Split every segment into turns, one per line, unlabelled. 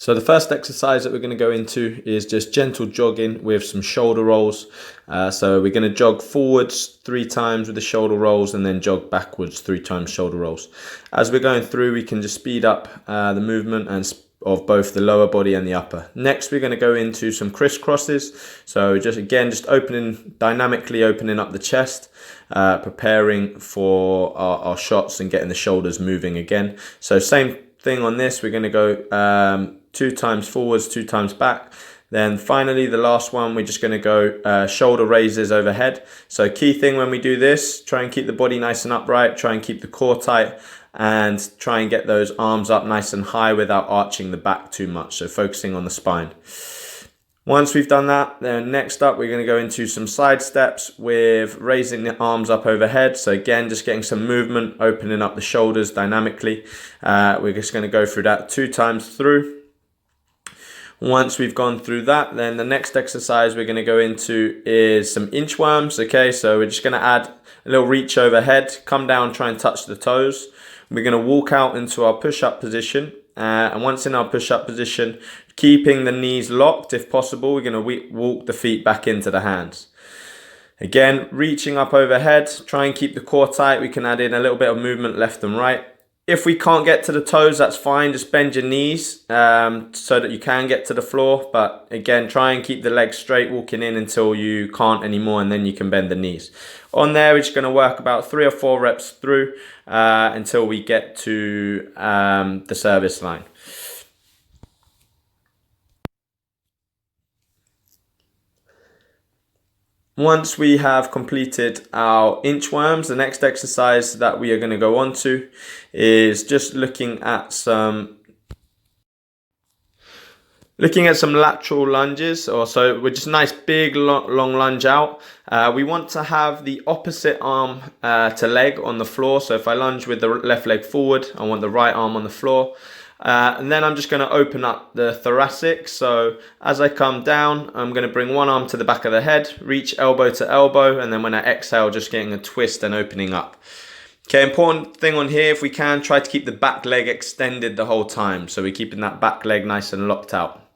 So the first exercise that we're going to go into is just gentle jogging with some shoulder rolls. So we're going to jog forwards 3 times with the shoulder rolls and then jog backwards 3 times shoulder rolls. As we're going through, we can just speed up the movement of both the lower body and the upper. Next, we're going to go into some crisscrosses. So just dynamically opening up the chest, preparing for our shots and getting the shoulders moving again. So same thing on this, we're going to go 2 times forwards, 2 times back. Then finally, the last one, we're just going to go shoulder raises overhead. So key thing when we do this, try and keep the body nice and upright, try and keep the core tight, and try and get those arms up nice and high without arching the back too much. So focusing on the spine. Once we've done that, then next up, we're going to go into some side steps with raising the arms up overhead. So again, just getting some movement, opening up the shoulders dynamically. We're just going to go through that 2 times through. Once we've gone through that, then the next exercise we're going to go into is some inchworms. Okay, so we're just going to add a little reach overhead, come down, try and touch the toes. We're going to walk out into our push-up position. And once in our push-up position, keeping the knees locked if possible, we're going to walk the feet back into the hands. Again, reaching up overhead, try and keep the core tight. We can add in a little bit of movement left and right. If we can't get to the toes, that's fine. Just bend your knees so that you can get to the floor. But again, try and keep the legs straight walking in until you can't anymore, and then you can bend the knees. On there, we're just going to work about 3 or 4 reps through until we get to the service line. Once we have completed our inchworms, the next exercise that we are going to go on to is just looking at some lateral lunges, so we're just nice big long lunge out. We want to have the opposite arm to leg on the floor. So if I lunge with the left leg forward, I want the right arm on the floor. And then I'm just going to open up the thoracic. So as I come down, I'm going to bring one arm to the back of the head, reach elbow to elbow, and then when I exhale, just getting a twist and opening up. Okay, important thing on here, if we can, try to keep the back leg extended the whole time. So we're keeping that back leg nice and locked out.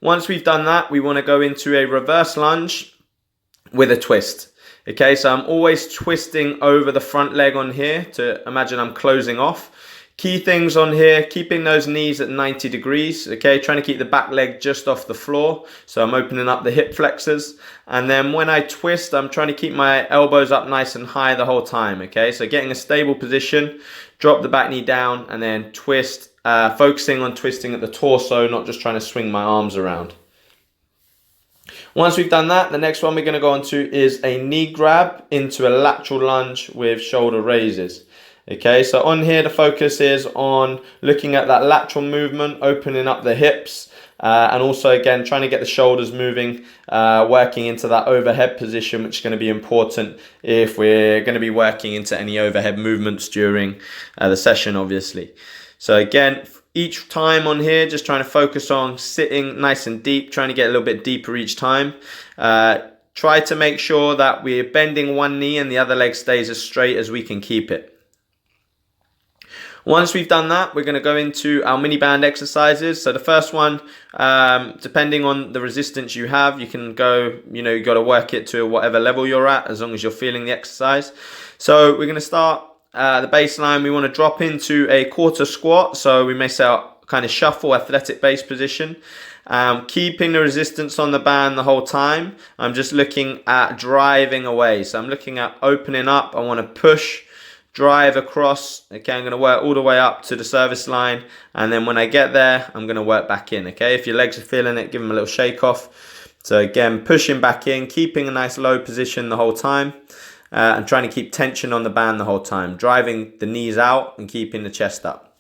Once we've done that, we want to go into a reverse lunge with a twist. Okay, so I'm always twisting over the front leg on here to imagine I'm closing off. Key things on here, keeping those knees at 90 degrees, okay, trying to keep the back leg just off the floor. So I'm opening up the hip flexors. And then when I twist, I'm trying to keep my elbows up nice and high the whole time, okay? So getting a stable position, drop the back knee down, and then twist, focusing on twisting at the torso, not just trying to swing my arms around. Once we've done that, the next one we're going to go on to is a knee grab into a lateral lunge with shoulder raises. Okay, so on here the focus is on looking at that lateral movement, opening up the hips, and also again trying to get the shoulders moving, working into that overhead position, which is going to be important if we're going to be working into any overhead movements during the session, obviously. So again, each time on here, just trying to focus on sitting nice and deep, trying to get a little bit deeper each time. Try to make sure that we're bending one knee and the other leg stays as straight as we can keep it. Once we've done that, we're going to go into our mini band exercises. So the first one, depending on the resistance you have, you can go, you got to work it to whatever level you're at, as long as you're feeling the exercise. So we're going to start the baseline. We want to drop into a quarter squat. So we may say kind of shuffle, athletic base position. Keeping the resistance on the band the whole time. I'm just looking at driving away. So I'm looking at opening up. I want to push, drive across. Okay, I'm going to work all the way up to the service line, and then when I get there, I'm going to work back in. Okay, if your legs are feeling it, give them a little shake off. So again, pushing back in, keeping a nice low position the whole time, and trying to keep tension on the band the whole time, driving the knees out and keeping the chest up.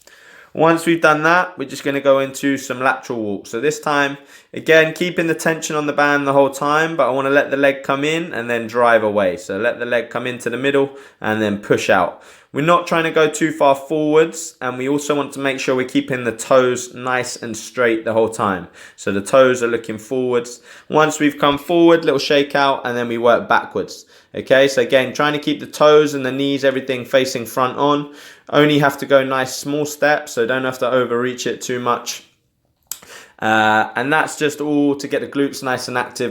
Once we've done that, we're just going to go into some lateral walks. So this time, again, keeping the tension on the band the whole time, but I want to let the leg come in and then drive away. So let the leg come into the middle and then push out. We're not trying to go too far forwards, and we also want to make sure we're keeping the toes nice and straight the whole time. So the toes are looking forwards. Once we've come forward, little shake out, and then we work backwards. Okay, so again, trying to keep the toes and the knees, everything facing front on. Only have to go nice small steps, so don't have to overreach it too much. And that's just all to get the glutes nice and active.